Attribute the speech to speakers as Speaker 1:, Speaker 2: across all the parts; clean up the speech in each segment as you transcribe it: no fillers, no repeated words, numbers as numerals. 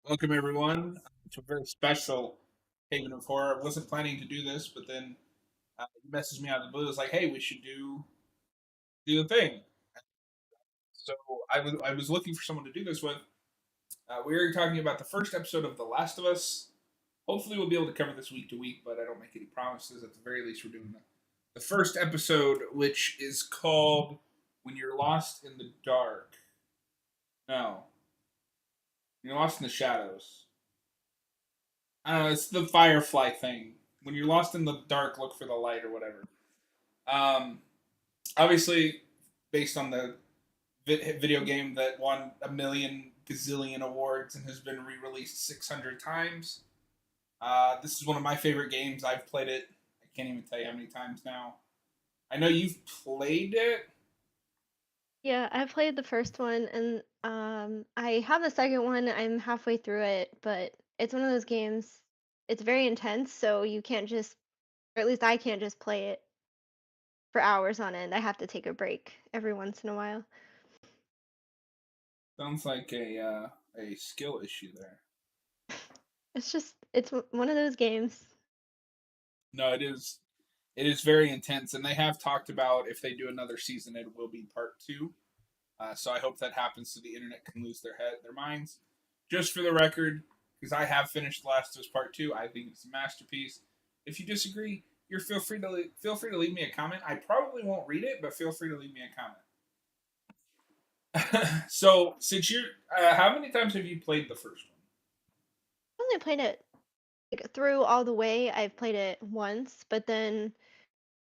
Speaker 1: Welcome everyone to a very special Haven of Horror. I wasn't planning to do this, but then you messaged me out of the blue. It's like, hey, we should do a thing. So I was looking for someone to do this with. We were talking about the first episode of The Last of Us. Hopefully, we'll be able to cover this week to week, but I don't make any promises. At the very least, we're doing the first episode, which is called "When You're Lost in the Dark." No, you're lost in the shadows. I don't know. It's the Firefly thing. When you're lost in the dark, look for the light or whatever. Um, Obviously, based on the video game that won a million gazillion awards and has been re-released 600 times. This is one of my favorite games. I've played it. I can't even tell you how many times now. I know you've played it.
Speaker 2: Yeah, I played the first one and I have the second one. I'm halfway through it, but it's one of those games. It's very intense, so you can't just, or at least I can't just play it for hours on end. I have to take a break every once in a while.
Speaker 1: Sounds like a skill issue there.
Speaker 2: It's one of those games.
Speaker 1: No, it is. It is very intense, and they have talked about if they do another season, it will be part two. So I hope that happens so the internet can lose their minds. Just for the record, because I have finished Last of Us Part Two, I think it's a masterpiece. If you disagree, you're feel free to leave me a comment. I probably won't read it, but feel free to leave me a comment. So since you're, how many times have you played the first one?
Speaker 2: I only played it like, through all the way. I've played it once, but then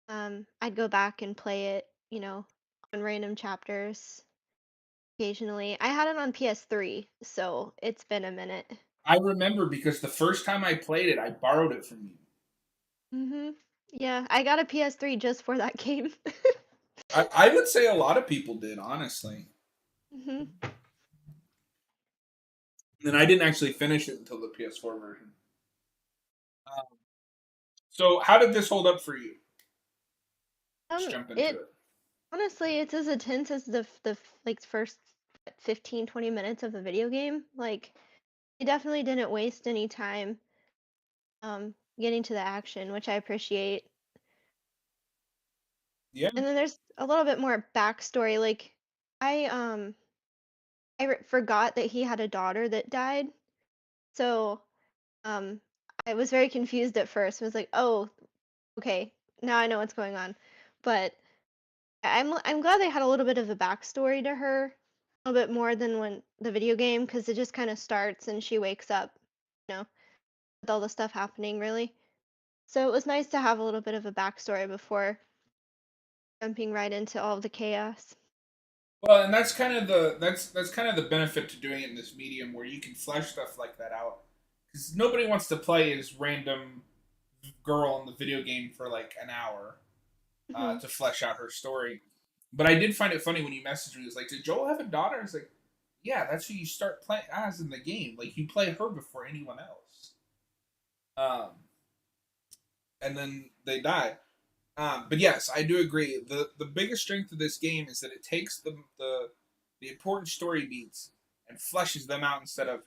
Speaker 2: I'd go back and play it, on random chapters occasionally. I had it on PS3, so it's been a minute.
Speaker 1: I remember because the first time I played it, I borrowed it from you.
Speaker 2: Mhm. Yeah, I got a PS3 just for that game.
Speaker 1: I would say a lot of people did, honestly.
Speaker 2: Mhm.
Speaker 1: And I didn't actually finish it until the PS4 version. Um, so how did this hold up for you? Let's jump into
Speaker 2: It
Speaker 1: it.
Speaker 2: honestly, it's as intense as like first 15, 20 minutes of the video game. Like, it definitely didn't waste any time getting to the action, which I appreciate.
Speaker 1: Yeah,
Speaker 2: And then there's a little bit more backstory. Like, I forgot that he had a daughter that died. So, um I was very confused at first. I was like, "Oh, okay. Now I know what's going on." But I'm glad they had a little bit of a backstory to her, a little bit more than when the video game, because it just kind of starts and she wakes up, you know, with all the stuff happening, really. So it was nice to have a little bit of a backstory before jumping right into all of the chaos.
Speaker 1: well, and that's kind of the benefit to doing it in this medium where you can flesh stuff like that out. Because nobody wants to play as random girl in the video game for like an hour
Speaker 2: Hmm.
Speaker 1: to flesh out her story. But I did find it funny when you messaged me. It was like, "Did Joel have a daughter?" I was like, "Yeah, that's who you start playing as in the game. Like you play her before anyone else." Um, and then they died. But yes, I do agree. The biggest strength of this game is that it takes the important story beats and fleshes them out instead of,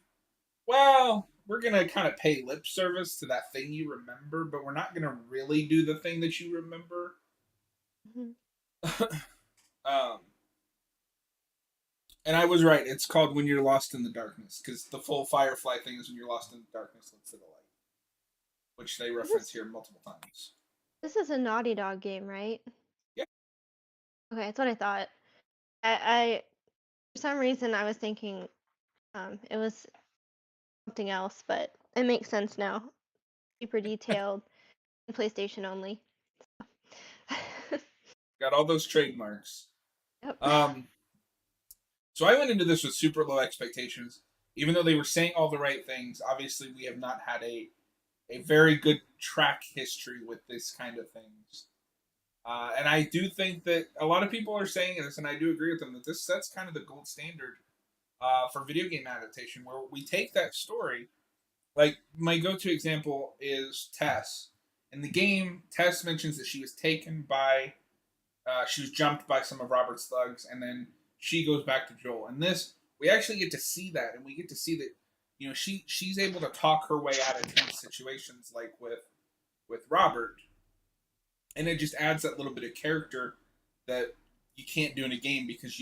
Speaker 1: well, we're gonna kind of pay lip service to that thing you remember, but we're not gonna really do the thing that you remember.
Speaker 2: Hmm.
Speaker 1: um, and I was right. It's called When You're Lost in the Darkness because the full Firefly thing is when you're lost in the darkness, look for the light, which they
Speaker 2: This
Speaker 1: reference
Speaker 2: is
Speaker 1: here multiple times.
Speaker 2: this is a Naughty Dog game, right?
Speaker 1: Yeah.
Speaker 2: Okay, that's what I thought. I for some reason I was thinking it was something else, but it makes sense now. Super detailed, PlayStation only.
Speaker 1: Got all those trademarks.
Speaker 2: Yep.
Speaker 1: Um, So I went into this with super low expectations, even though they were saying all the right things. Obviously, we have not had a very good track history with this kind of things. And I do think that a lot of people are saying this, and I do agree with them that this sets kind of the gold standard for video game adaptation, where we take that story. Like my go-to example is Tess. In the game, Tess mentions that she was taken by she was jumped by some of Robert's thugs, and then she goes back to Joel. And this, we actually get to see that, and we get to see that, she's able to talk her way out of tense situations like with Robert, and it just adds that little bit of character that you can't do in a game because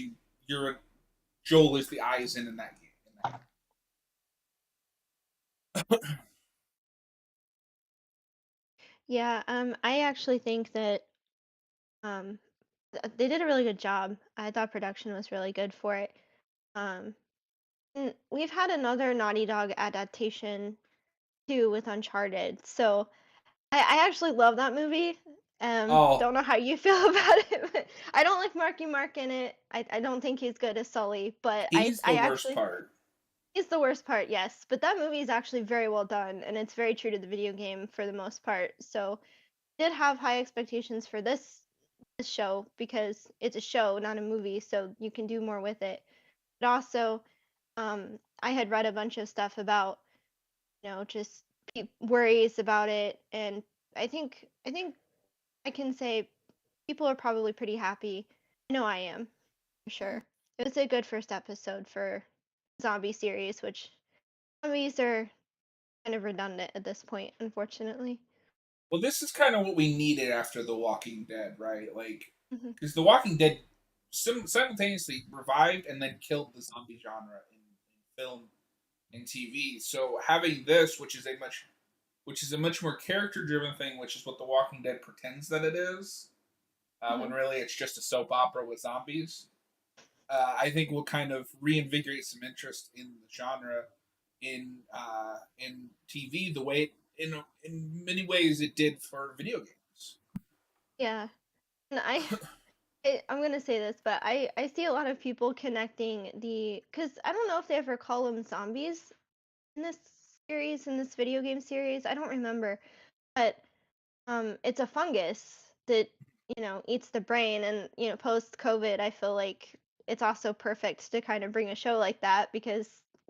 Speaker 1: you're Joel is the eyes in that game.
Speaker 2: Yeah, I actually think that um they did a really good job. I thought production was really good for it. Um, and we've had another Naughty Dog adaptation too with Uncharted. So I actually love that movie.
Speaker 1: Oh,
Speaker 2: Don't know how you feel about it, but I don't like Marky Mark in it. I don't think he's good as Sully, but
Speaker 1: he's the
Speaker 2: I
Speaker 1: worst
Speaker 2: actually
Speaker 1: part.
Speaker 2: he's the worst part, yes. But that movie is actually very well done, and it's very true to the video game for the most part. So did have high expectations for this show because it's a show, not a movie, so you can do more with it. But also, I had read a bunch of stuff about, just worries about it, and I think I can say people are probably pretty happy. I know I am, for sure. It was a good first episode for zombie series, which zombies are kind of redundant at this point, unfortunately.
Speaker 1: Well, this is kind of what we needed after The Walking Dead, right? Like,
Speaker 2: Hmm.
Speaker 1: because The Walking Dead simultaneously revived and then killed the zombie genre in film and TV. So having this, which is a much more character driven thing, which is what The Walking Dead pretends that it is, when
Speaker 2: Hmm.
Speaker 1: really it's just a soap opera with zombies. I think will kind of reinvigorate some interest in the genre in TV the way in many ways it did for video games.
Speaker 2: Yeah, and I'm gonna say this, but I see a lot of people connecting because I don't know if they ever call them zombies in this in this video game series. I don't remember, but it's a fungus that eats the brain, and post COVID, I feel like it's also perfect to kind of bring a show like that because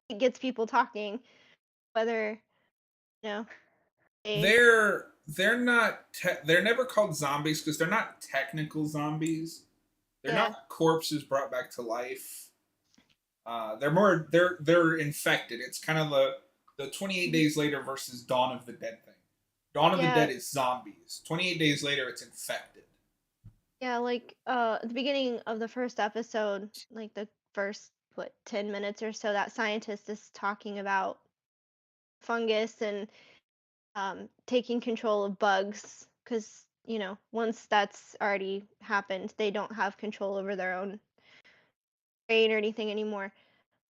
Speaker 2: it gets people talking, whether you know they
Speaker 1: They're never called zombies because they're not technical zombies. They're
Speaker 2: yeah
Speaker 1: not corpses brought back to life. They're infected. It's kind of the 28
Speaker 2: mhm,
Speaker 1: days later versus Dawn of the Dead thing. Dawn of the
Speaker 2: yeah
Speaker 1: Dead is zombies. 28 days later, it's infected.
Speaker 2: yeah like at the beginning of the first episode, like the first what 10 minutes or so, that scientist is talking about fungus and taking control of bugs because once that's already happened, they don't have control over their own brain or anything anymore.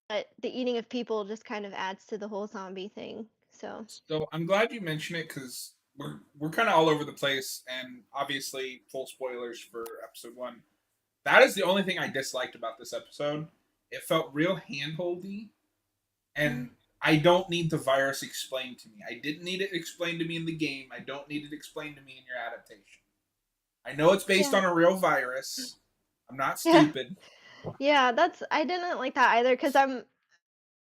Speaker 2: But the eating of people just kind of adds to the whole zombie thing. So
Speaker 1: So I'm glad you mentioned it because we're kind of all over the place, and obviously full spoilers for episode one. That is the only thing I disliked about this episode. It felt real handholdy,
Speaker 2: mm,
Speaker 1: and I don't need the virus explained to me. I didn't need it explained to me in the game. I don't need it explained to me in your adaptation. I know it's based
Speaker 2: yeah,
Speaker 1: on a real virus. I'm not
Speaker 2: yeah,
Speaker 1: stupid.
Speaker 2: yeah. That's I didn't like that either because I'm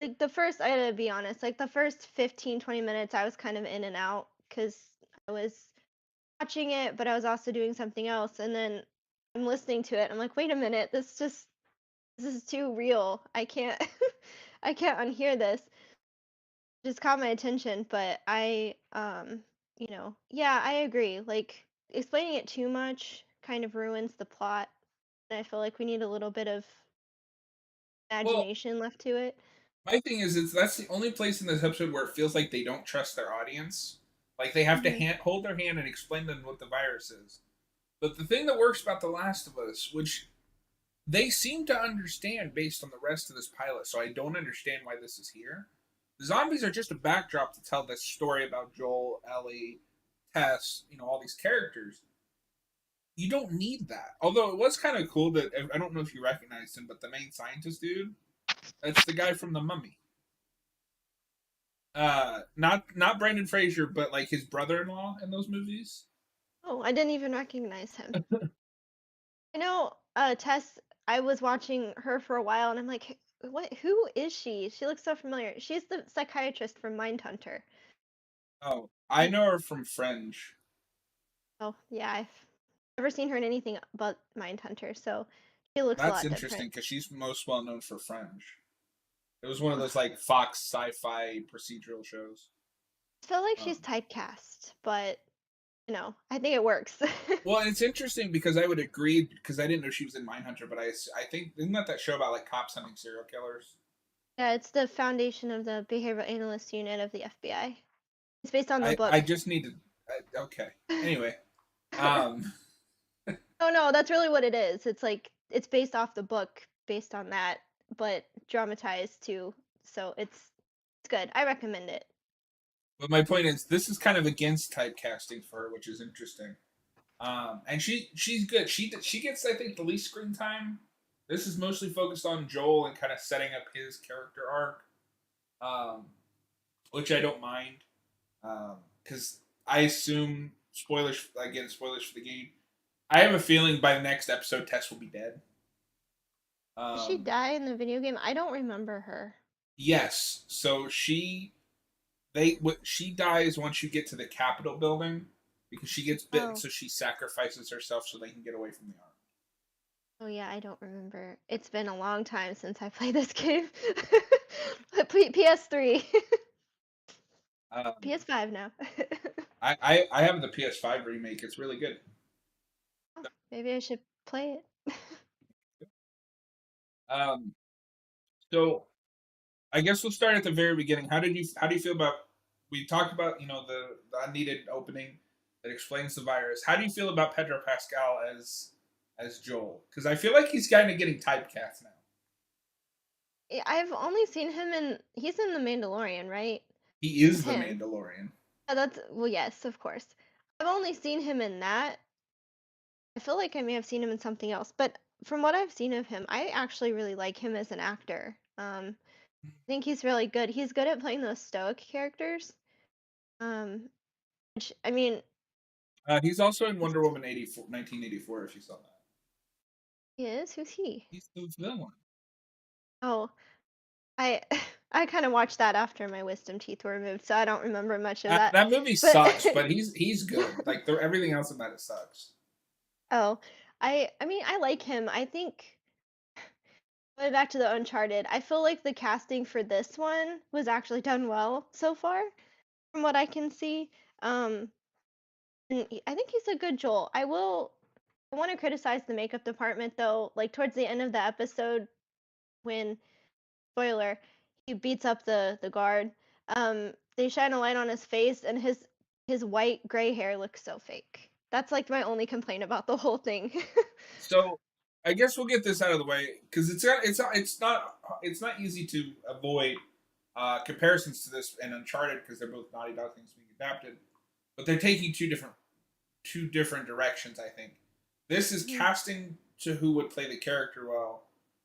Speaker 2: like the first. I gotta be honest. Like the first 15-20 minutes, I was kind of in and out because I was watching it, but I was also doing something else, and then I'm listening to it. I'm like, wait a minute, this is too real. I can't I can't unhear this. Just caught my attention, but yeah, I agree. Like explaining it too much kind of ruins the plot. And I feel like we need a little bit of
Speaker 1: Well,
Speaker 2: imagination left to it.
Speaker 1: my thing is that's the only place in this episode where it feels like they don't trust their audience. Like they have to
Speaker 2: Hmm.
Speaker 1: hold their hand and explain to them what the virus is. But the thing that works about The Last of Us, which they seem to understand based on the rest of this pilot, so I don't understand why this is here. The zombies are just a backdrop to tell this story about Joel, Ellie, Tess, all these characters. You don't need that. Although it was kind of cool that I don't know if you recognized him, but the main scientist dude, that's the guy from The Mummy. Not Brendan Fraser, but like his brother-in-law in those movies.
Speaker 2: Oh, I didn't even recognize him. I know Tess, I was watching her for a while and I'm like, what who is she? She looks so familiar. She's the psychiatrist from Mindhunter.
Speaker 1: Oh, I
Speaker 2: Mm.
Speaker 1: know her from Fringe.
Speaker 2: Oh, yeah, I've never seen her in anything but Mindhunter, so she looks a
Speaker 1: That's
Speaker 2: lot
Speaker 1: interesting
Speaker 2: different.
Speaker 1: because she's most well known for Fringe. It was one of those like Fox sci-fi procedural shows.
Speaker 2: I feel like she's
Speaker 1: Um,
Speaker 2: typecast, but I think it works.
Speaker 1: well, and it's interesting because I would agree because I didn't know she was in Mindhunter, but I think isn't that show about like cops hunting serial killers?
Speaker 2: Yeah, it's the foundation of the Behavioral Analyst Unit of the FBI. It's based on the
Speaker 1: I
Speaker 2: book.
Speaker 1: just need to. Okay. Anyway, um,
Speaker 2: Oh no, that's really what it is. It's like it's based off the book, based on that, but dramatized too. So it's good. I recommend it.
Speaker 1: but my point is, this is kind of against typecasting for her, which is interesting. And she's good. She gets I think the least screen time. This is mostly focused on Joel and kind of setting up his character arc, um, which I don't mind because I assume spoilers again spoilers for the game. I have a feeling by the next episode, Tess will be dead.
Speaker 2: Did she
Speaker 1: Um,
Speaker 2: die in the video game? I don't remember her.
Speaker 1: yes, so she dies once you get to the Capitol building because she gets bitten,
Speaker 2: Oh.
Speaker 1: so she sacrifices herself so they can get away from the
Speaker 2: Oh yeah, I don't remember. It's been a long time since I played this game. PS3.
Speaker 1: army.
Speaker 2: PS5 now.
Speaker 1: I have the PS5 remake. It's really good.
Speaker 2: Oh, maybe I should play it.
Speaker 1: Um, so I guess we'll start at the very beginning. How do you feel about we talked about the unneeded opening that explains the virus. How do you feel about Pedro Pascal as Joel? Because I feel like he's kind of getting typecast now.
Speaker 2: I've only seen him in he's in The Mandalorian, right?
Speaker 1: He
Speaker 2: It's
Speaker 1: is the
Speaker 2: him.
Speaker 1: Mandalorian.
Speaker 2: That's well, yes, of course. I've only seen him in that. I feel like I may have seen him in something else, but from what I've seen of him, I actually really like him as an actor. I think he's really good. He's good at playing those stoic characters. Um, which I mean,
Speaker 1: He's also in Wonder Woman 84, 1984. If you saw that,
Speaker 2: he is. Who's he?
Speaker 1: he's the villain.
Speaker 2: Oh, I I kind of watched that after my wisdom teeth were removed, so I don't remember much of that.
Speaker 1: That movie
Speaker 2: But
Speaker 1: sucks, but he's good. Like everything else about it sucks.
Speaker 2: oh, I mean, I like him. I think going back to the Uncharted, I feel like the casting for this one was actually done well so far, from what I can see. Um, and I think he's a good Joel. I want to criticize the makeup department though. Like towards the end of the episode, when spoiler, he beats up the guard. They shine a light on his face, and his white gray hair looks so fake. That's like my only complaint about the whole thing.
Speaker 1: So I guess we'll get this out of the way because it's not easy to avoid comparisons to this and Uncharted because they're both Naughty Dog things being adapted, but they're taking two different directions. I think this is
Speaker 2: Mhm.
Speaker 1: casting to who would play the character well,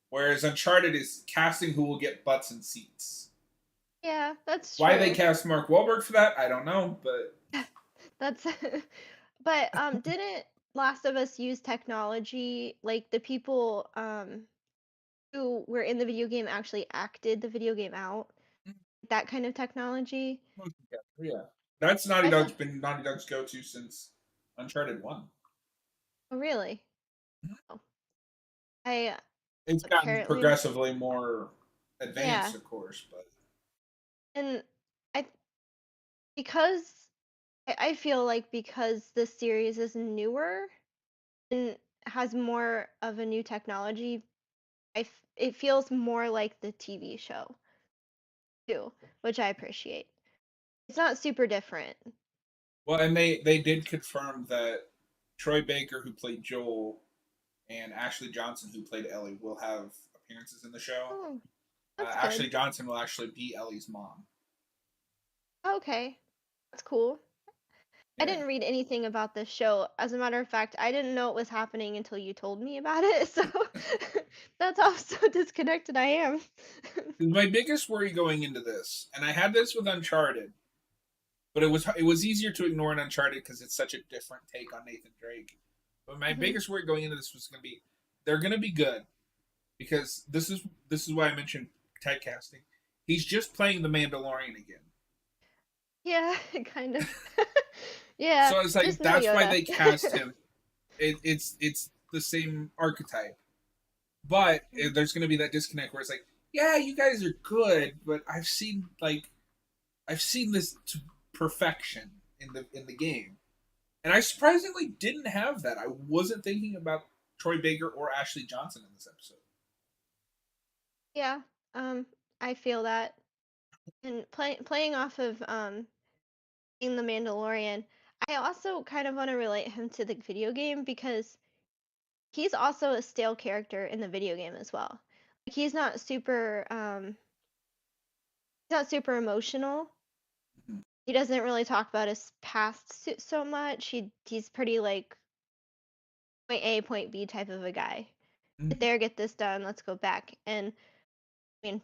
Speaker 1: whereas Uncharted is casting who will get butts and seats.
Speaker 2: Yeah, that's
Speaker 1: Why they
Speaker 2: true.
Speaker 1: cast Mark Wahlberg for that, I don't know, but
Speaker 2: That's but didn't Last of Us use technology like the people who were in the video game actually acted the video game out? That kind of technology?
Speaker 1: yeah, that's Naughty
Speaker 2: I feel
Speaker 1: Dog's been Naughty Dog's go to since Uncharted One.
Speaker 2: Oh really? Oh. I
Speaker 1: It's gotten
Speaker 2: apparently
Speaker 1: progressively more advanced,
Speaker 2: yeah.
Speaker 1: of course, but
Speaker 2: And I because I feel like because this series is newer and has more of a new technology, it feels more like the TV show too, which I appreciate. It's not super different.
Speaker 1: well, and they did confirm that Troy Baker, who played Joel, and Ashley Johnson, who played Ellie, will have appearances in the show.
Speaker 2: Oh, that's good.
Speaker 1: Ashley Johnson will actually be Ellie's mom.
Speaker 2: Okay, that's cool. I
Speaker 1: Yeah,
Speaker 2: didn't read anything about this show. As a matter of fact, I didn't know it was happening until you told me about it. So that's how so disconnected I am.
Speaker 1: my biggest worry going into this, and I had this with Uncharted, but it was easier to ignore in Uncharted because it's such a different take on Nathan Drake. But my
Speaker 2: Mhm.
Speaker 1: biggest worry going into this was going to be they're going to be good because this is why I mentioned typecasting. He's just playing the Mandalorian again.
Speaker 2: Yeah, kind of. Yeah,
Speaker 1: So it's like
Speaker 2: just no
Speaker 1: that's why
Speaker 2: Yoda.
Speaker 1: they cast him. It's the same archetype, but there's going to be that disconnect where it's like yeah, you guys are good, but I've seen this to perfection in the game, and I surprisingly didn't have that. I wasn't thinking about Troy Baker or Ashley Johnson in this episode.
Speaker 2: Yeah, I feel that. And playing off of being the Mandalorian, I also kind of want to relate him to the video game because he's also a stale character in the video game as well. Like he's not super emotional.
Speaker 1: Mhm.
Speaker 2: He doesn't really talk about his past so much. He's pretty like point A, point B type of a guy. Get
Speaker 1: Mhm.
Speaker 2: there, get this done, let's go back. And I mean,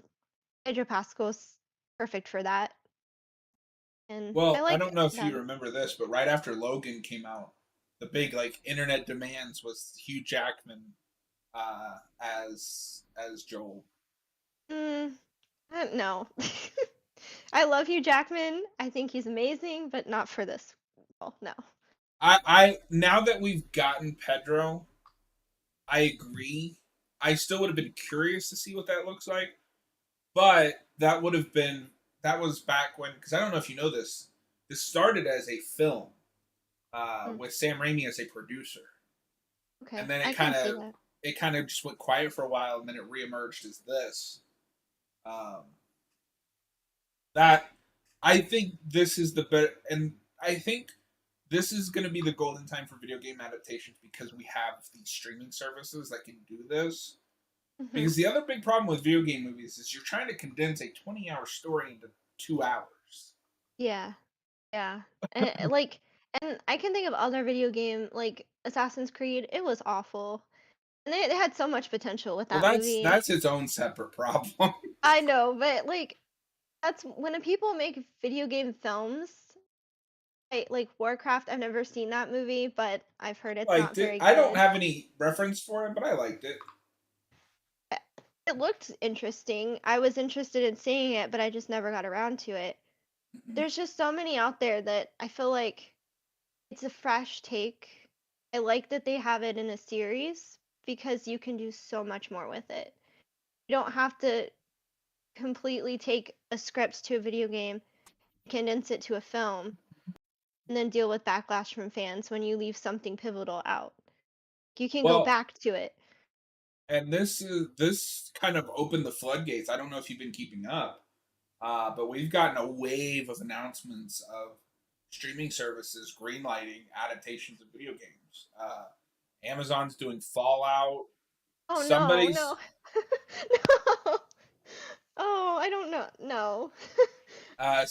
Speaker 2: Pedro Pascal's perfect for that. And I
Speaker 1: Well, I
Speaker 2: like
Speaker 1: don't know if you
Speaker 2: that.
Speaker 1: remember this, but right after Logan came out, the big like internet demands was Hugh Jackman as Joel.
Speaker 2: Mm, I don't know. I love Hugh Jackman. I think he's amazing, but not for this role. No.
Speaker 1: I now that we've gotten Pedro, I agree. I still would have been curious to see what that looks like, but that was back when, because I don't know if you know this. This started as a film
Speaker 2: Mm,
Speaker 1: with Sam Raimi as a producer, and
Speaker 2: okay,
Speaker 1: then
Speaker 2: I can see that.
Speaker 1: it kind of just went quiet for a while, and then it reemerged as this. Um, that I think this is the better, and I think this is going to be the golden time for video game adaptations because we have these streaming services that can do this.
Speaker 2: Hmm.
Speaker 1: Because the other big problem with video game movies is you're trying to condense a 20-hour story into 2 hours.
Speaker 2: Yeah, yeah. Like, and I can think of other video game like Assassin's Creed. It was awful, and they had so much potential with
Speaker 1: Well,
Speaker 2: that movie.
Speaker 1: that's its own separate problem.
Speaker 2: I know, but like that's when people make video game films. Like Warcraft, I've never seen that movie, but I've heard it's not
Speaker 1: Liked it.
Speaker 2: very
Speaker 1: I don't
Speaker 2: good.
Speaker 1: have any reference for it, but I liked it.
Speaker 2: Uh, It looked interesting. I was interested in seeing it, but I just never got around to it. There's just so many out there that I feel like it's a fresh take. I like that they have it in a series because you can do so much more with it. You don't have to completely take a script to a video game, condense it to a film, and then deal with backlash from fans when you leave something pivotal out. You can go
Speaker 1: Well,
Speaker 2: back to it.
Speaker 1: and this kind of opened the floodgates. I don't know if you've been keeping up, but we've gotten a wave of announcements of streaming services greenlighting adaptations of video games. Amazon's doing Fallout.
Speaker 2: Oh no,
Speaker 1: Somebody's
Speaker 2: no. No. Oh, I don't know. No.
Speaker 1: I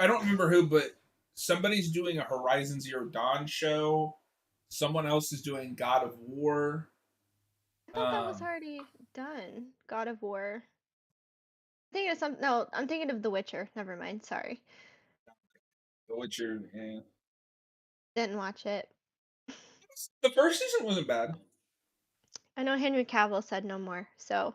Speaker 1: don't remember who, but somebody's doing a Horizon Zero Dawn show. Someone else is doing God of War.
Speaker 2: I thought that was
Speaker 1: Um,
Speaker 2: already done. God of War. I'm thinking of some. No, I'm thinking of The Witcher. Never mind. Sorry.
Speaker 1: The Witcher. Yeah.
Speaker 2: Didn't watch it.
Speaker 1: The first season wasn't bad.
Speaker 2: I know Henry Cavill said no more, so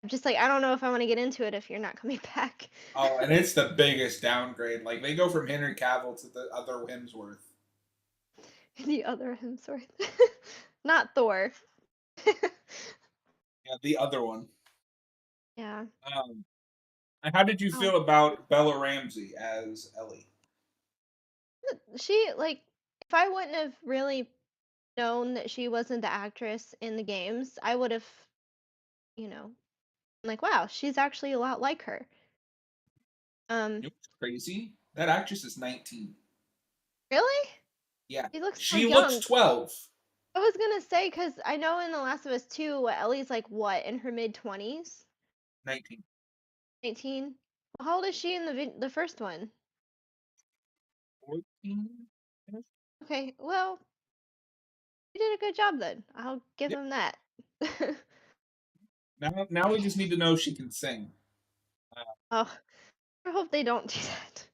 Speaker 2: I'm just like I don't know if I want to get into it if you're not coming back.
Speaker 1: Oh, and it's the biggest downgrade. Like they go from Henry Cavill to the other Hemsworth.
Speaker 2: The other Hemsworth, not Thor.
Speaker 1: Yeah, the other one.
Speaker 2: Yeah.
Speaker 1: Um, and how did you
Speaker 2: Oh,
Speaker 1: feel about Bella Ramsey as Ellie?
Speaker 2: she like if I wouldn't have really known that she wasn't the actress in the games, I would have, you know, been like, wow, she's actually a lot like her. Um,
Speaker 1: You know what's crazy? That actress is 19.
Speaker 2: really?
Speaker 1: Yeah,
Speaker 2: She looks so
Speaker 1: she looks
Speaker 2: young.
Speaker 1: 12.
Speaker 2: I was gonna say because I know in The Last of Us 2, Ellie's like what in her mid 20s,
Speaker 1: 19.
Speaker 2: 19. Well, how old is she in the first one?
Speaker 1: 14?
Speaker 2: Okay, well, he did a good job then. I'll give
Speaker 1: Yep.
Speaker 2: him that.
Speaker 1: Now we just need to know she can sing. Uh,
Speaker 2: Oh, I hope they don't do that.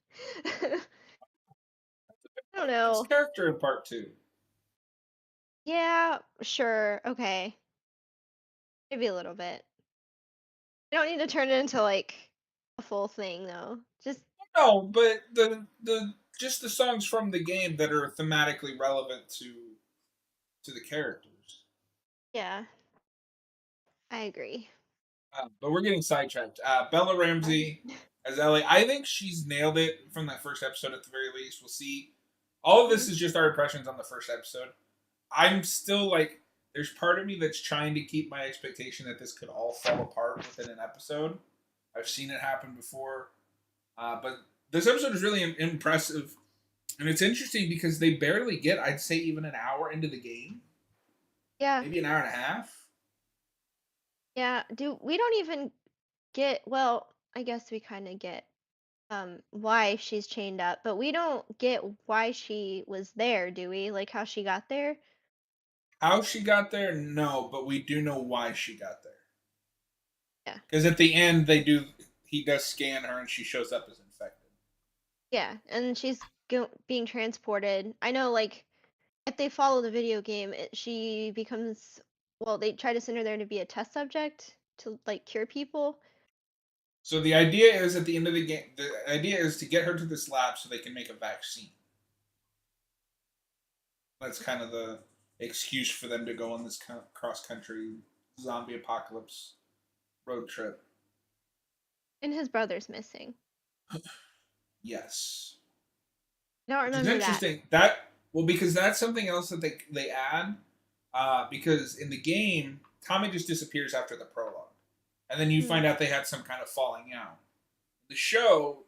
Speaker 2: I don't
Speaker 1: His
Speaker 2: know.
Speaker 1: character in part two.
Speaker 2: Yeah, sure. Okay. Maybe a little bit. You don't need to turn it into like a full thing though. Just
Speaker 1: No, but the just the songs from the game that are thematically relevant to the characters.
Speaker 2: yeah, I agree.
Speaker 1: But we're getting sidetracked. Bella
Speaker 2: Um,
Speaker 1: Ramsey as Ellie. I think she's nailed it from that first episode at the very least. We'll see. All of this
Speaker 2: mhm.
Speaker 1: is just our impressions on the first episode. I'm still like, there's part of me that's trying to keep my expectation that this could all fall apart within an episode. I've seen it happen before. But this episode is really impressive. And it's interesting because they barely get, I'd say, even an hour into the game.
Speaker 2: Yeah,
Speaker 1: Maybe an hour and a half.
Speaker 2: yeah. Do we don't even get well, I guess we kind of get why she's chained up, but we don't get why she was there, do we? Like how she got there?
Speaker 1: How she got there, no, but we do know why she got there.
Speaker 2: Yeah.
Speaker 1: Because at the end, he does scan her and she shows up as infected.
Speaker 2: Yeah, and she's being transported. I know like if they follow the video game, she becomes well, they try to send her there to be a test subject to like cure people.
Speaker 1: So the idea is at the end of the game, the idea is to get her to this lab so they can make a vaccine. That's kind of the excuse for them to go on this cross country zombie apocalypse road trip.
Speaker 2: And his brother's missing.
Speaker 1: Yes,
Speaker 2: I don't
Speaker 1: which is
Speaker 2: remember that.
Speaker 1: interesting. That well, because that's something else that they add. Because in the game, Tommy just disappears after the prologue, and then you
Speaker 2: Mhm.
Speaker 1: find out they had some kind of falling out. The show,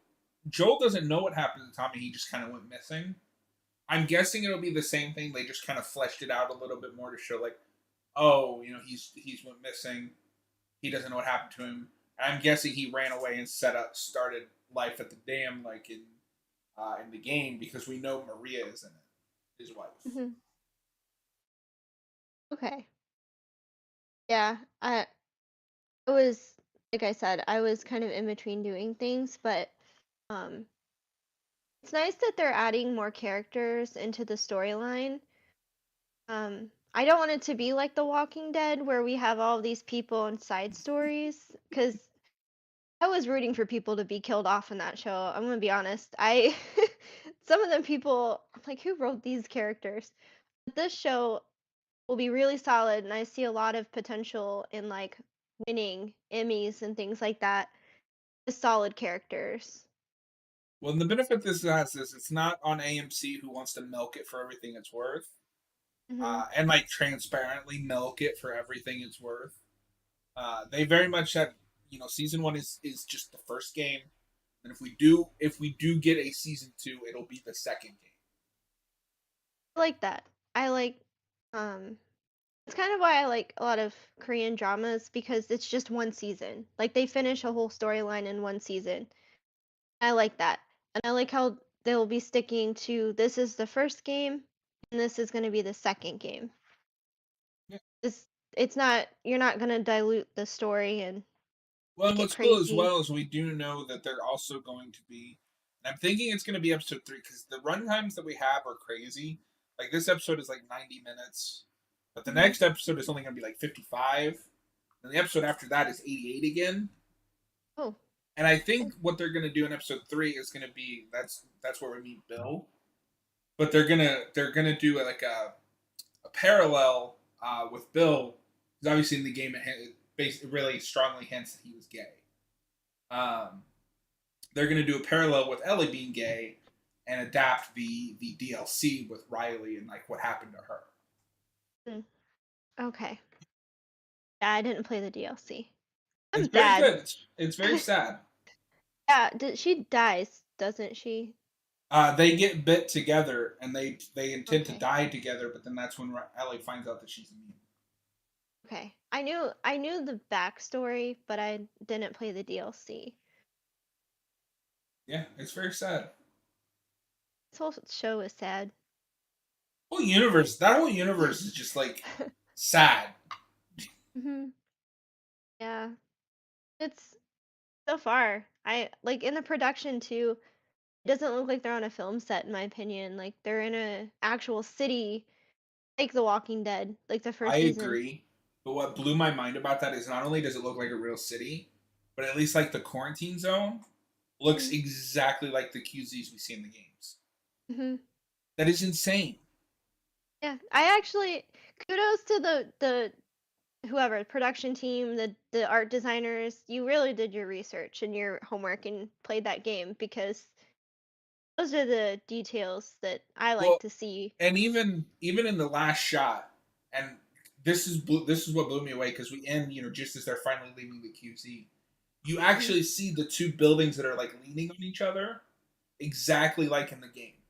Speaker 1: Joel doesn't know what happened to Tommy. He just kind of went missing. I'm guessing it'll be the same thing. They just kind of fleshed it out a little bit more to show like, oh, he's went missing. He doesn't know what happened to him. And I'm guessing he ran away and started life at the dam like in the game because we know Maria is in it, his wife.
Speaker 2: Mhm. Okay. Yeah, I was like I said, I was kind of in between doing things, but um it's nice that they're adding more characters into the storyline. I don't want it to be like The Walking Dead where we have all these people and side stories cuz I was rooting for people to be killed off in that show. I'm going to be honest. I some of the people I'm like who wrote these characters? But this show will be really solid and I see a lot of potential in like winning Emmys and things like that. The solid characters.
Speaker 1: Well, the benefit this has is it's not on AMC who wants to milk it for everything it's worth,
Speaker 2: Mhm.
Speaker 1: and like transparently milk it for everything it's worth. They very much said, season one is just the first game, and if we do get a season two, it'll be the second game.
Speaker 2: I like that. I like um it's kind of why I like a lot of Korean dramas because it's just one season. Like they finish a whole storyline in one season. I like that. And I like how they'll be sticking to this is the first game and this is going to be the second game.
Speaker 1: Yeah.
Speaker 2: It's not you're not going to dilute the story and
Speaker 1: Well, and
Speaker 2: make it
Speaker 1: what's cool as
Speaker 2: crazy.
Speaker 1: well is we do know that they're also going to be. And I'm thinking it's going to be episode three because the run times that we have are crazy. Like this episode is like 90 minutes, but the
Speaker 2: Mhm.
Speaker 1: next episode is only going to be like 55. And the episode after that is 88 again.
Speaker 2: Oh,
Speaker 1: And I think
Speaker 2: okay.
Speaker 1: what they're going to do in episode three is going to be that's where we meet Bill. But they're gonna do like a parallel with Bill because obviously in the game it really strongly hints that he was gay. Um, they're going to do a parallel with Ellie being gay and adapt the DLC with Riley and like what happened to her.
Speaker 2: Mm, okay. Yeah, I didn't play the DLC.
Speaker 1: It's
Speaker 2: I'm
Speaker 1: very
Speaker 2: bad.
Speaker 1: good. It's very sad.
Speaker 2: Yeah, she dies, doesn't she?
Speaker 1: They get bit together and they intend to
Speaker 2: Okay.
Speaker 1: die together, but then that's when Ellie finds out that she's immune.
Speaker 2: Okay. I knew the backstory, but I didn't play the DLC.
Speaker 1: Yeah, it's very sad.
Speaker 2: This whole show is sad.
Speaker 1: That whole universe is just like sad.
Speaker 2: Mhm. Yeah. It's so far. I like in the production too. It doesn't look like they're on a film set in my opinion. Like they're in a actual city like The Walking Dead, like the
Speaker 1: I
Speaker 2: first season.
Speaker 1: agree. But what blew my mind about that is not only does it look like a real city, but at least like the quarantine zone looks
Speaker 2: Mhm.
Speaker 1: exactly like the QZs we see in the games.
Speaker 2: Mhm.
Speaker 1: That is insane.
Speaker 2: Yeah. I actually kudos to the whoever, production team, the art designers, you really did your research and your homework and played that game because those are the details that I like
Speaker 1: Well,
Speaker 2: to see.
Speaker 1: and even in the last shot, and this is what blew me away because we end just as they're finally leaving the QZ. You
Speaker 2: Mhm.
Speaker 1: actually see the two buildings that are like leaning on each other, exactly like in the game.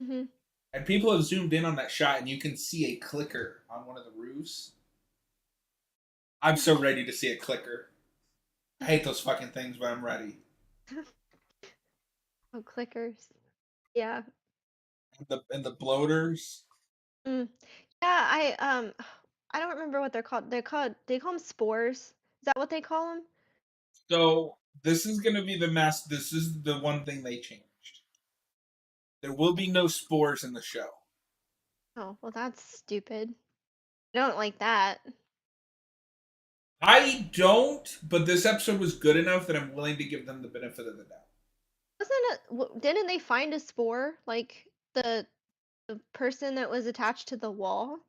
Speaker 2: Mhm.
Speaker 1: And people have zoomed in on that shot, and you can see a clicker on one of the roofs. I'm so ready to see a clicker. I hate those fucking things, but I'm ready.
Speaker 2: Oh, clickers. Yeah.
Speaker 1: And the bloaters.
Speaker 2: Mm. Yeah, I don't remember what they're called. They call them spores. Is that what they call them?
Speaker 1: So this is gonna be the mess. This is the one thing they changed. There will be no spores in the show.
Speaker 2: Oh, well, that's stupid. I don't like that.
Speaker 1: I don't, but this episode was good enough that I'm willing to give them the benefit of the doubt.
Speaker 2: Didn't they find a spore like the person that was attached to the wall?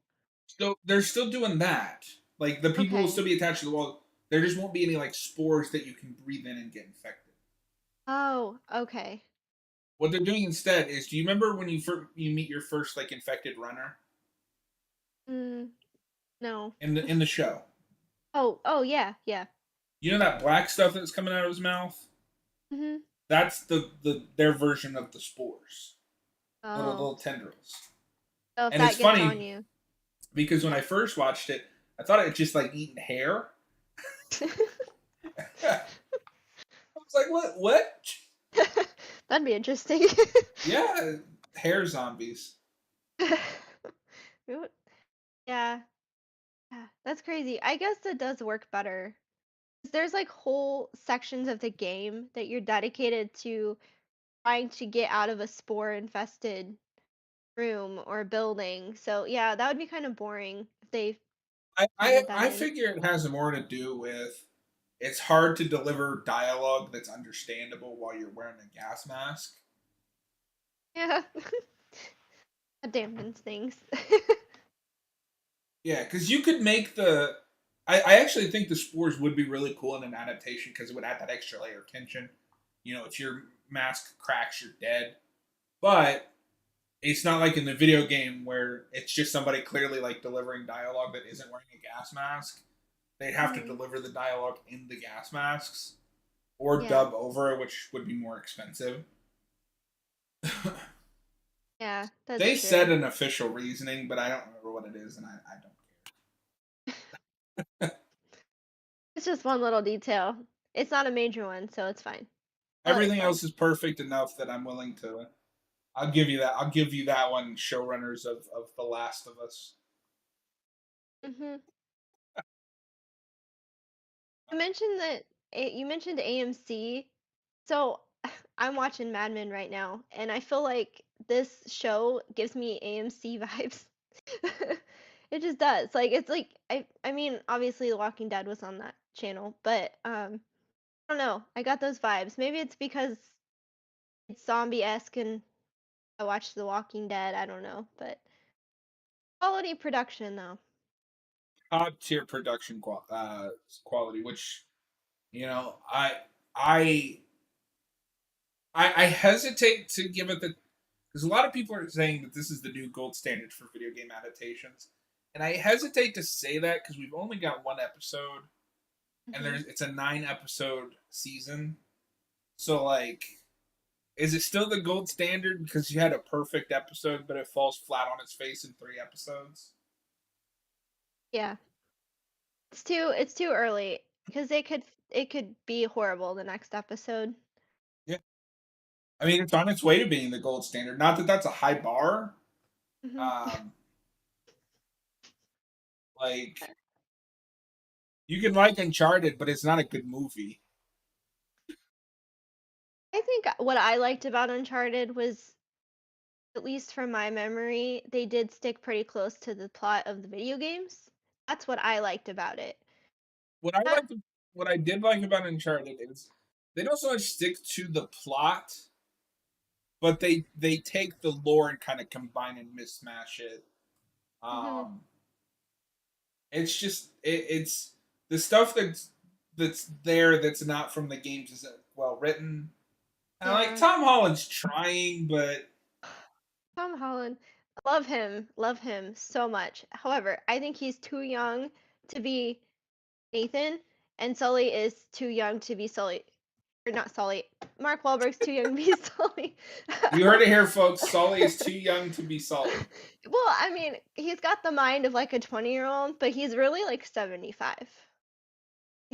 Speaker 1: So they're still doing that. Like the people will
Speaker 2: Okay.
Speaker 1: still be attached to the wall. There just won't be any like spores that you can breathe in and get infected.
Speaker 2: Oh, okay.
Speaker 1: What they're doing instead is, do you remember when you meet your first like infected runner
Speaker 2: Mm, no.
Speaker 1: in the show?
Speaker 2: Oh, yeah, yeah.
Speaker 1: You know that black stuff that's coming out of his mouth?
Speaker 2: Mhm.
Speaker 1: That's their version of the spores,
Speaker 2: Oh.
Speaker 1: little tendrils.
Speaker 2: So if
Speaker 1: And it's
Speaker 2: that gets on
Speaker 1: funny
Speaker 2: you.
Speaker 1: because when I first watched it, I thought it just like eating hair. I was like, what? What?
Speaker 2: That'd be interesting.
Speaker 1: Yeah, hair zombies.
Speaker 2: Ooh, yeah, yeah, that's crazy. I guess it does work better. 'Cause there's like whole sections of the game that you're dedicated to trying to get out of a spore infested room or building. So yeah, that would be kind of boring if they
Speaker 1: I, I
Speaker 2: added that
Speaker 1: I
Speaker 2: in.
Speaker 1: figure it has more to do with it's hard to deliver dialogue that's understandable while you're wearing a gas mask.
Speaker 2: Yeah, that dampens things.
Speaker 1: Yeah, because you could make the. I actually think the spores would be really cool in an adaptation because it would add that extra layer of tension. If your mask cracks, you're dead. But it's not like in the video game where it's just somebody clearly like delivering dialogue that isn't wearing a gas mask. They'd have to
Speaker 2: Mhm.
Speaker 1: deliver the dialogue in the gas masks or
Speaker 2: Yeah,
Speaker 1: dub over it, which would be more expensive.
Speaker 2: yeah, that's
Speaker 1: They said
Speaker 2: true.
Speaker 1: an official reasoning, but I don't remember what it is, and I don't care.
Speaker 2: It's just one little detail. It's not a major one, so it's fine. I'll let it
Speaker 1: Everything
Speaker 2: slide.
Speaker 1: else is perfect enough that I'm willing to. I'll give you that. I'll give you that one. Showrunners of The Last of Us.
Speaker 2: Mhm. You mentioned AMC. So I'm watching Mad Men right now, and I feel like this show gives me AMC vibes. It just does. Like it's like I mean, obviously The Walking Dead was on that channel, but I don't know. I got those vibes. Maybe it's because it's zombie-esque and I watched The Walking Dead, I don't know, but quality production though.
Speaker 1: Top tier production quality, which you know, I I hesitate to give it the because a lot of people are saying that this is the new gold standard for video game adaptations, and I hesitate to say that because we've only got one episode, and
Speaker 2: Mhm.
Speaker 1: it's a 9 episode season. So like, is it still the gold standard because you had a perfect episode, but it falls flat on its face in 3 episodes?
Speaker 2: Yeah. It's too early because it could be horrible the next episode.
Speaker 1: Yeah, I mean it's on its way to being the gold standard. Not that that's a high bar.
Speaker 2: Mhm.
Speaker 1: Um, like you can like Uncharted, but it's not a good movie.
Speaker 2: I think what I liked about Uncharted was, at least from my memory, they did stick pretty close to the plot of the video games. That's what I liked about it.
Speaker 1: What I
Speaker 2: Not
Speaker 1: liked, what I did like about Uncharted is they don't so much stick to the plot, but they take the lore and kind of combine and mismatch it.
Speaker 2: Mhm.
Speaker 1: Um, It's just it's the stuff that's there that's not from the games is well written. And like
Speaker 2: Yeah.
Speaker 1: Tom Holland's trying, but
Speaker 2: Tom Holland, love him so much. However, I think he's too young to be Nathan, and Sully is too young to be Sully. Or not Sully. Mark Wahlberg's too young to be Sully.
Speaker 1: you heard it here, folks. Sully is too young to be Sully.
Speaker 2: Well, I mean, he's got the mind of like a 20-year-old, but he's really like 75.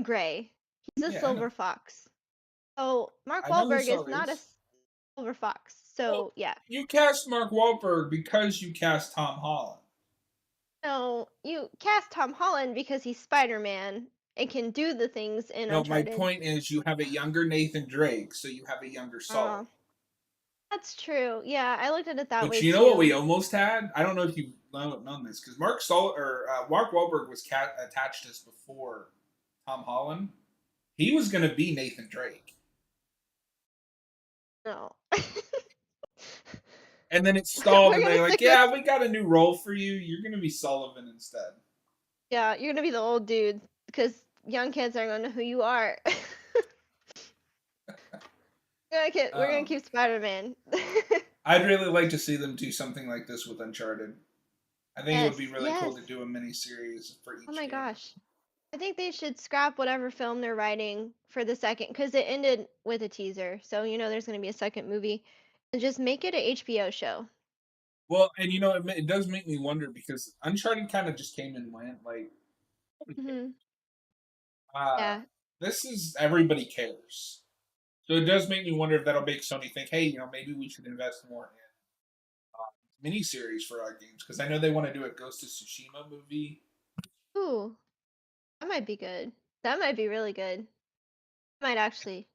Speaker 2: Gray. He's a
Speaker 1: Yeah, I know.
Speaker 2: silver fox. So Mark
Speaker 1: I know who
Speaker 2: Wahlberg is
Speaker 1: Sully
Speaker 2: not a
Speaker 1: is.
Speaker 2: silver fox.
Speaker 1: Well,
Speaker 2: So yeah.
Speaker 1: you cast Mark Wahlberg because you cast Tom Holland.
Speaker 2: No, you cast Tom Holland because he's Spider-Man and can do the things in
Speaker 1: No, my
Speaker 2: Uncharted.
Speaker 1: point is you have a younger Nathan Drake, so you have a younger
Speaker 2: Uh,
Speaker 1: Sully.
Speaker 2: that's true. Yeah, I looked at it that
Speaker 1: But
Speaker 2: way
Speaker 1: you know what
Speaker 2: too.
Speaker 1: we almost had? I don't know if you've known this because Mark Wahlberg was attached to us before Tom Holland. He was going to be Nathan Drake,
Speaker 2: No.
Speaker 1: and then it stalled,
Speaker 2: We're
Speaker 1: and
Speaker 2: gonna
Speaker 1: they're like,
Speaker 2: stick with
Speaker 1: "Yeah, we got a new role for you. You're going to be Sullivan instead."
Speaker 2: yeah, you're gonna be the old dude because young kids aren't gonna know who you are. We're gonna
Speaker 1: Um,
Speaker 2: keep Spider-Man.
Speaker 1: I'd really like to see them do something like this with Uncharted. I think it would
Speaker 2: Yes,
Speaker 1: be really cool
Speaker 2: yes.
Speaker 1: to do a mini series for
Speaker 2: Oh
Speaker 1: each
Speaker 2: my
Speaker 1: game.
Speaker 2: gosh. I think they should scrap whatever film they're writing for the second because it ended with a teaser. So you know there's gonna be a second movie, and just make it a HBO show.
Speaker 1: Well, and you know, it does make me wonder because Uncharted kind of just came and went. Like,
Speaker 2: Hmm.
Speaker 1: uh,
Speaker 2: Yeah.
Speaker 1: this is everybody cares. So it does make me wonder if that'll make Sony think, hey, maybe we should invest more in miniseries for our games because I know they want to do a Ghost of Tsushima movie.
Speaker 2: Ooh, that might be good. That might be really good. I might actually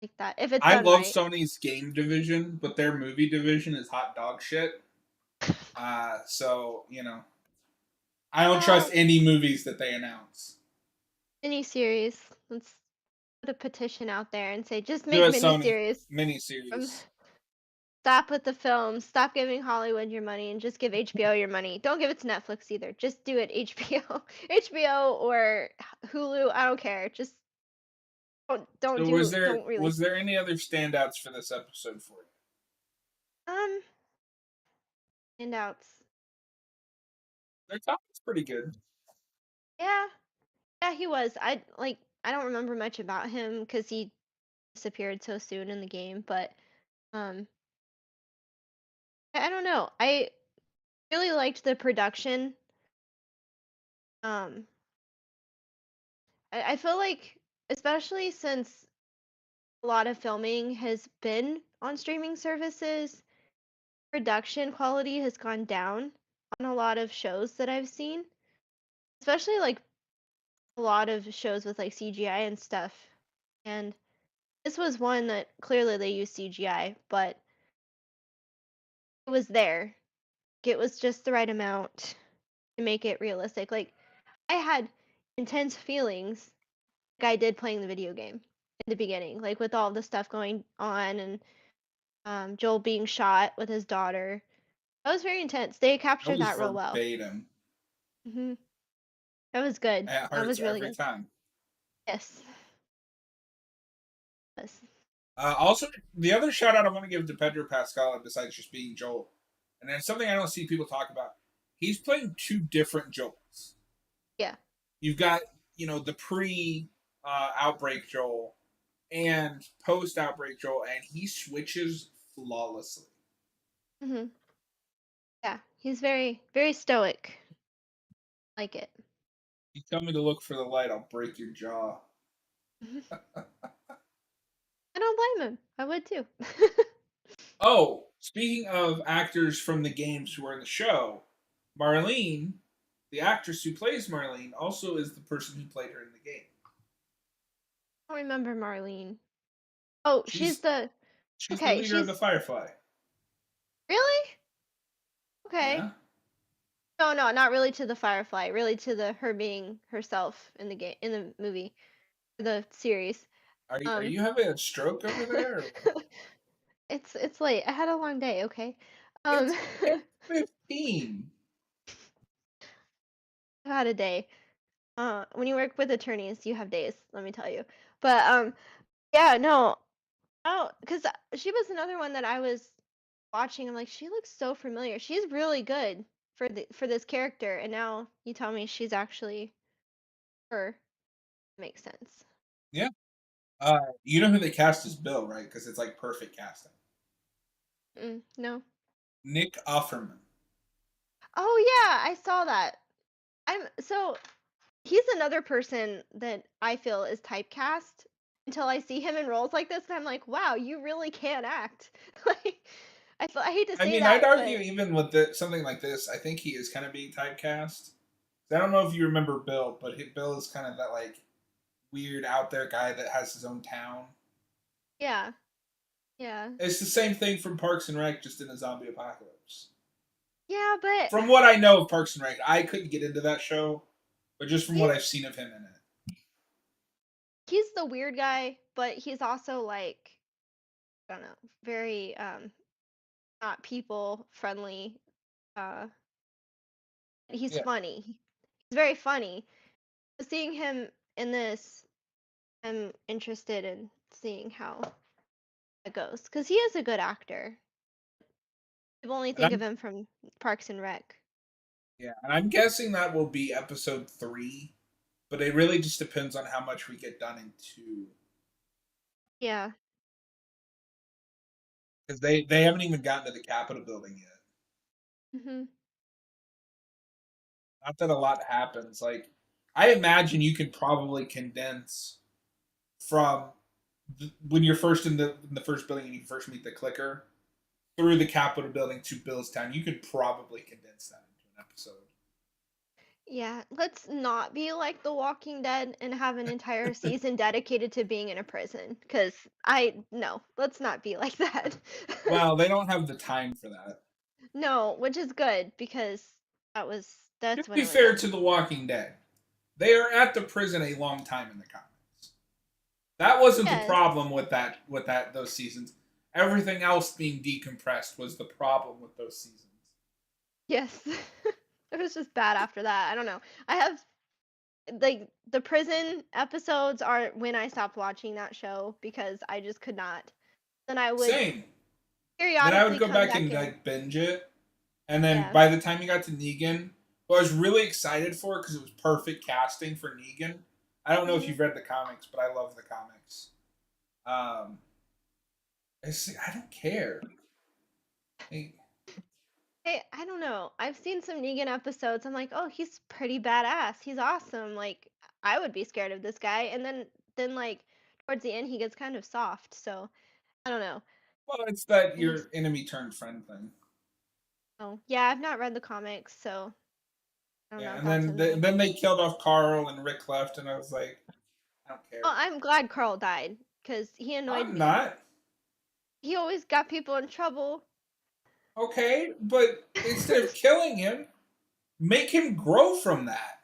Speaker 2: like that if it's
Speaker 1: I
Speaker 2: done
Speaker 1: love
Speaker 2: right.
Speaker 1: Sony's game division, but their movie division is hot dog shit. So I don't trust
Speaker 2: Well,
Speaker 1: any movies that they announce.
Speaker 2: miniseries. Let's put a petition out there and say just
Speaker 1: Do
Speaker 2: make
Speaker 1: it, Sony
Speaker 2: miniseries. Um,
Speaker 1: miniseries.
Speaker 2: Stop with the films. Stop giving Hollywood your money and just give HBO your money. Don't give it to Netflix either. Just do it HBO, HBO or Hulu. I don't care. Just
Speaker 1: So was there
Speaker 2: don't
Speaker 1: was
Speaker 2: release.
Speaker 1: there any other standouts for this episode for you?
Speaker 2: Um, handouts.
Speaker 1: Their topic's pretty good.
Speaker 2: Yeah, yeah, he was. I don't remember much about him because he disappeared so soon in the game, but um, I don't know. I really liked the production. Um, I feel like, especially since a lot of filming has been on streaming services, production quality has gone down on a lot of shows that I've seen, especially like a lot of shows with like CGI and stuff. And this was one that clearly they used CGI, but it was there. It was just the right amount to make it realistic. Like I had intense feelings like I did playing the video game in the beginning, like with all the stuff going on and Joel being shot with his daughter. That was very intense. They
Speaker 1: That
Speaker 2: captured
Speaker 1: was
Speaker 2: that real well.
Speaker 1: verbatim.
Speaker 2: Hmm. That was good.
Speaker 1: It
Speaker 2: That
Speaker 1: hurts
Speaker 2: was really
Speaker 1: every
Speaker 2: good.
Speaker 1: time.
Speaker 2: Yes. Yes.
Speaker 1: Also, the other shout out I want to give to Pedro Pascal, besides just being Joel, and it's something I don't see people talk about. He's playing two different Joels.
Speaker 2: Yeah.
Speaker 1: You've got the pre outbreak Joel and post outbreak Joel, and he switches flawlessly.
Speaker 2: Hmm. Yeah. He's very, very stoic. Like it.
Speaker 1: You tell me to look for the light, I'll break your jaw.
Speaker 2: Mhm. I don't blame him. I would too.
Speaker 1: Oh, speaking of actors from the games who are in the show, Marlene, the actress who plays Marlene, also is the person who played her in the game.
Speaker 2: I don't remember Marlene. Oh, she's
Speaker 1: She's
Speaker 2: the
Speaker 1: she's the
Speaker 2: okay.
Speaker 1: leader of the
Speaker 2: She's
Speaker 1: Firefly.
Speaker 2: really okay.
Speaker 1: Yeah.
Speaker 2: No, no, not really to the Firefly. Really to the her being herself in the game in the movie, the series.
Speaker 1: Are
Speaker 2: Um,
Speaker 1: you having a stroke over there? Or what?
Speaker 2: it's late. I had a long day. Okay. Um,
Speaker 1: It's 8:15.
Speaker 2: I had a day. When you work with attorneys, you have days, let me tell you. But, yeah, no, oh, because she was another one that I was watching, I'm like, "She looks so familiar. She's really good for this character," and now you tell me she's actually her. Makes sense.
Speaker 1: Yeah. You know who they cast as Bill, right? Because it's like perfect casting.
Speaker 2: No.
Speaker 1: Nick Offerman.
Speaker 2: Oh, yeah, I saw that. He's another person that I feel is typecast until I see him in roles like this, and I'm like, "Wow, you really can act." Like, I hate to
Speaker 1: I
Speaker 2: say
Speaker 1: mean, I'd
Speaker 2: that,
Speaker 1: argue
Speaker 2: but
Speaker 1: even with something like this, I think he is kind of being typecast. I don't know if you remember Bill, but Bill is kind of that like weird out there guy that has his own town.
Speaker 2: yeah, yeah.
Speaker 1: It's the same thing from Parks and Rec, just in a zombie apocalypse.
Speaker 2: Yeah, but
Speaker 1: From what I know of Parks and Rec, I couldn't get into that show, but just from what
Speaker 2: he's
Speaker 1: I've seen of him in it.
Speaker 2: he's the weird guy, but he's also, like, I don't know, very, not people friendly, uh, he's
Speaker 1: Yeah,
Speaker 2: funny. He's very funny. Seeing him in this, I'm interested in seeing how it goes because he is a good actor. People only
Speaker 1: and
Speaker 2: think of him from Parks and Rec.
Speaker 1: I'm guessing that will be episode 3, but it really just depends on how much we get done in 2,
Speaker 2: Yeah.
Speaker 1: because they haven't even gotten to the Capitol building yet.
Speaker 2: Mhm.
Speaker 1: Not that a lot happens. Like, I imagine you could probably condense from when you're first in the first building and you first meet the clicker through the Capitol building to Billstown. You could probably condense that into an episode.
Speaker 2: Yeah, let's not be like The Walking Dead and have an entire season dedicated to being in a prison. Cause I no, let's not be like that.
Speaker 1: Well, they don't have the time for that.
Speaker 2: No, which is good because
Speaker 1: To
Speaker 2: that's when
Speaker 1: be
Speaker 2: it was
Speaker 1: fair
Speaker 2: ending.
Speaker 1: to The Walking Dead, they are at the prison a long time in the comics. That wasn't the
Speaker 2: Yes.
Speaker 1: problem with that those seasons. Everything else being decompressed was the problem with those seasons.
Speaker 2: Yes. It was just bad after that. I don't know. I have like the prison episodes are when I stopped watching that show because I just could not. Then I would
Speaker 1: Same. Then I would
Speaker 2: periodically
Speaker 1: go
Speaker 2: come
Speaker 1: back
Speaker 2: back
Speaker 1: and
Speaker 2: in.
Speaker 1: like binge it, and then
Speaker 2: Yeah.
Speaker 1: by the time you got to Negan, who I was really excited for because it was perfect casting for Negan. I don't know if
Speaker 2: Mhm.
Speaker 1: you've read the comics, but I love the comics. Um, I don't care. Hey,
Speaker 2: I don't know. I've seen some Negan episodes. I'm like, "Oh, he's pretty badass. He's awesome. Like, I would be scared of this guy." And then like towards the end he gets kind of soft. So, I don't know.
Speaker 1: well, it's that
Speaker 2: I just
Speaker 1: your enemy turned friend thing.
Speaker 2: oh, yeah, I've not read the comics, so I don't know
Speaker 1: Yeah,
Speaker 2: if
Speaker 1: and
Speaker 2: that's
Speaker 1: then
Speaker 2: something.
Speaker 1: then they killed off Carl and Rick left, and I was like, I don't
Speaker 2: Well,
Speaker 1: care.
Speaker 2: I'm glad Carl died because he annoyed
Speaker 1: I'm
Speaker 2: me.
Speaker 1: not
Speaker 2: He always got people in trouble.
Speaker 1: okay, but instead of killing him, make him grow from that.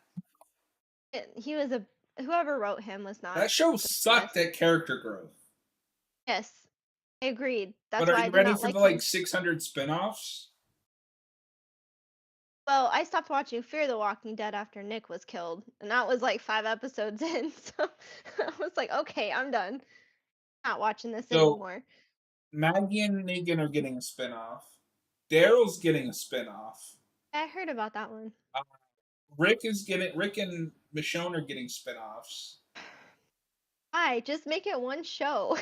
Speaker 2: He was a whoever wrote him was not
Speaker 1: That show
Speaker 2: the
Speaker 1: sucked
Speaker 2: best.
Speaker 1: at character growth.
Speaker 2: Yes, I agreed.
Speaker 1: But
Speaker 2: That's
Speaker 1: are
Speaker 2: why I
Speaker 1: you
Speaker 2: did
Speaker 1: ready
Speaker 2: not
Speaker 1: for the
Speaker 2: like
Speaker 1: like
Speaker 2: him.
Speaker 1: 600 spin-offs?
Speaker 2: Well, I stopped watching Fear the Walking Dead after Nick was killed, and that was like 5 episodes in. So I was like, okay, I'm done. Not watching this
Speaker 1: So
Speaker 2: anymore.
Speaker 1: Maggie and Negan are getting a spin-off. Daryl's getting a spin-off.
Speaker 2: I heard about that one.
Speaker 1: Uh, Rick and Michonne are getting spin-offs
Speaker 2: Why? Just make it one show.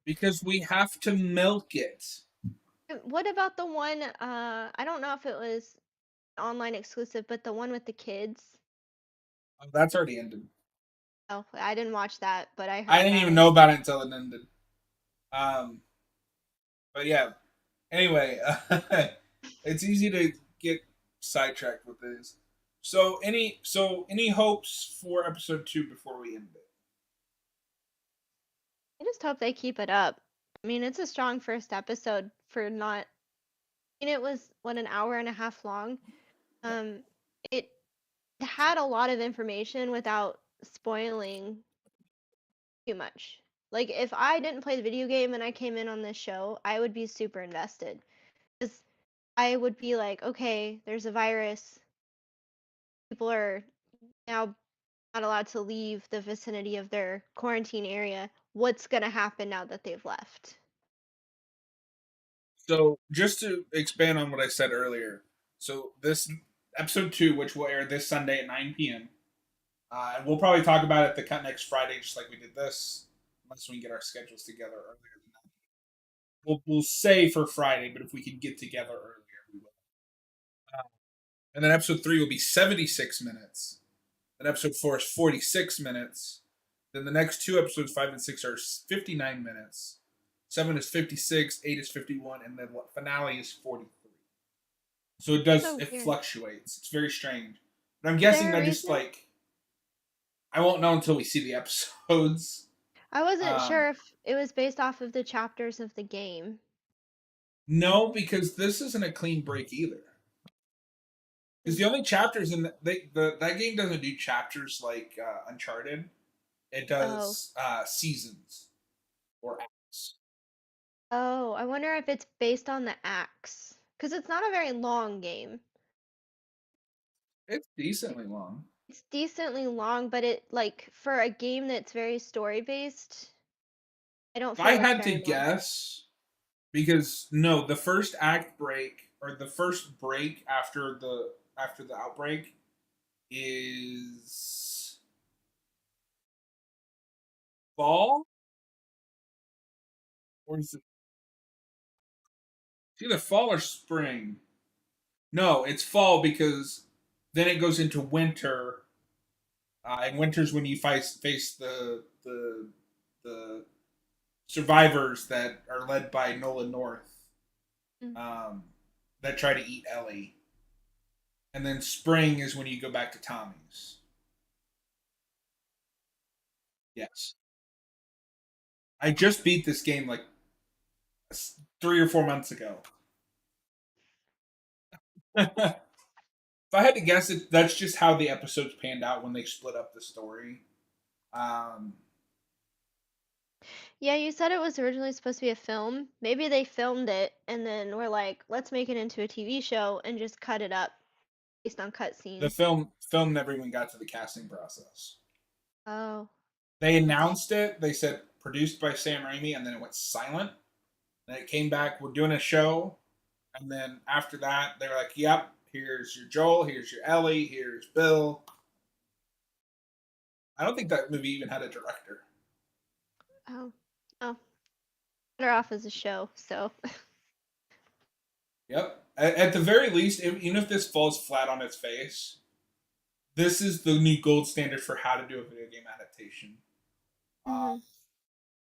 Speaker 1: because we have to milk it.
Speaker 2: What about the one? I don't know if it was online exclusive, but the one with the kids.
Speaker 1: Oh, that's already ended.
Speaker 2: Oh, I didn't watch that, but I
Speaker 1: I
Speaker 2: heard
Speaker 1: didn't
Speaker 2: about
Speaker 1: even
Speaker 2: it.
Speaker 1: know about it until it ended. Um, but yeah. Anyway, it's easy to get sidetracked with this. So any hopes for episode 2 before we end it?
Speaker 2: I just hope they keep it up. I mean, it's a strong first episode for not. I mean, it was what an hour and a half long.
Speaker 1: Yeah.
Speaker 2: Um, it had a lot of information without spoiling too much. Like if I didn't play the video game and I came in on this show, I would be super invested because I would be like, okay, there's a virus. People are now not allowed to leave the vicinity of their quarantine area, what's gonna happen now that they've left?
Speaker 1: So just to expand on what I said earlier, so this episode 2, which will air this Sunday at 9 p.m. And we'll probably talk about it the cut next Friday, just like we did this, unless we can get our schedules together earlier than that. We'll say for Friday, but if we can get together earlier, we will. And then episode 3 will be 76 minutes. Then episode 4 is 46 minutes. Then the next two episodes, 5 and 6, are 59 minutes. 7 is 56, 8 is 51, and then what finale is 43. So
Speaker 2: So
Speaker 1: it
Speaker 2: weird.
Speaker 1: fluctuates. It's very strange. But I'm
Speaker 2: Is
Speaker 1: guessing
Speaker 2: there a
Speaker 1: that just
Speaker 2: reason?
Speaker 1: like I won't know until we see the episodes.
Speaker 2: I wasn't
Speaker 1: Um,
Speaker 2: sure if it was based off of the chapters of the game.
Speaker 1: no, because this isn't a clean break either. Because
Speaker 2: Mm.
Speaker 1: the only chapters in that game doesn't do chapters like Uncharted. It
Speaker 2: Oh.
Speaker 1: does seasons or acts.
Speaker 2: Oh, I wonder if it's based on the axe. Because it's not a very long game.
Speaker 1: It's decently long.
Speaker 2: It's decently long, but it, like, for a game that's very story based, I don't
Speaker 1: If I
Speaker 2: feel it's
Speaker 1: had to
Speaker 2: very long.
Speaker 1: guess, because no, the first act break or the first break after the outbreak is fall, or is it either fall or spring? No, it's fall because then it goes into winter, and winter's when you face the survivors that are led by Nolan North,
Speaker 2: Mm.
Speaker 1: um, that try to eat Ellie, and then spring is when you go back to Tommy's. Yes, I just beat this game like 3 or 4 months ago. If I had to guess, that's just how the episodes panned out when they split up the story. Um,
Speaker 2: Yeah, you said it was originally supposed to be a film. Maybe they filmed it and then were like, let's make it into a TV show and just cut it up based on
Speaker 1: the
Speaker 2: cutscenes.
Speaker 1: film never even got to the casting process.
Speaker 2: Oh.
Speaker 1: They
Speaker 2: Sh-
Speaker 1: announced it. They said produced by Sam Raimi, and then it went silent. Then it came back. We're doing a show, and then after that, they were like, "Yep, here's your Joel. Here's your Ellie. Here's Bill." I don't think that movie even had a director.
Speaker 2: Oh. Oh. Better off as a show, so.
Speaker 1: Yep. At the very least, even if this falls flat on its face, this is the new gold standard for how to do a video game adaptation. Uh,
Speaker 2: Hmm.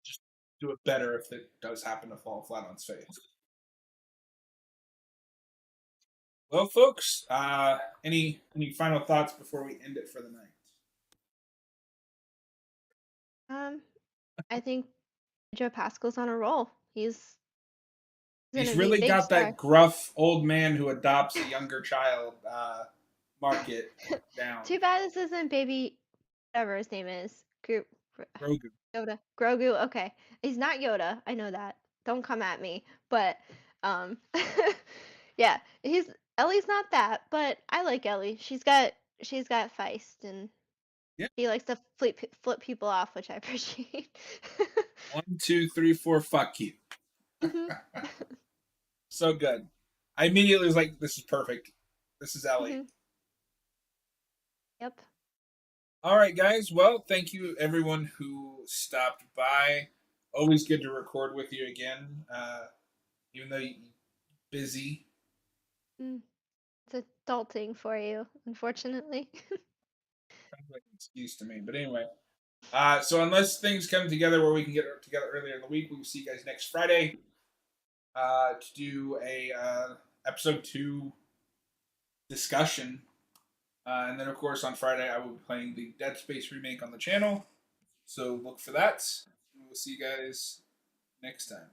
Speaker 1: just do it better if it does happen to fall flat on its face. Well, folks, any final thoughts before we end it for the night?
Speaker 2: Um, I think Joe Pascal's on a roll. He's
Speaker 1: He's
Speaker 2: gonna be
Speaker 1: really
Speaker 2: big
Speaker 1: got
Speaker 2: star.
Speaker 1: that gruff old man who adopts a younger child market down.
Speaker 2: Too bad this isn't baby, whatever his name is.
Speaker 1: Grogu.
Speaker 2: Yoda. Grogu. Okay, he's not Yoda. I know that. Don't come at me. But um, yeah, he's Ellie's not that. But I like Ellie. She's got feist and
Speaker 1: Yeah.
Speaker 2: she likes to flip people off, which I appreciate.
Speaker 1: 1, 2, 3, 4. Fuck you.
Speaker 2: Hmm.
Speaker 1: So good. I immediately was like, "This is perfect. This is Ellie."
Speaker 2: Hmm. Yep.
Speaker 1: All right, guys. Well, thank you everyone who stopped by. Always good to record with you again, even though you're busy.
Speaker 2: Mm, it's adulting for you, unfortunately.
Speaker 1: Sounds like an excuse to me. But anyway, so unless things come together where we can get together earlier in the week, we will see you guys next Friday to do a episode 2 discussion. And then, of course, on Friday, I will be playing the Dead Space remake on the channel. So look for that. We'll see you guys next time.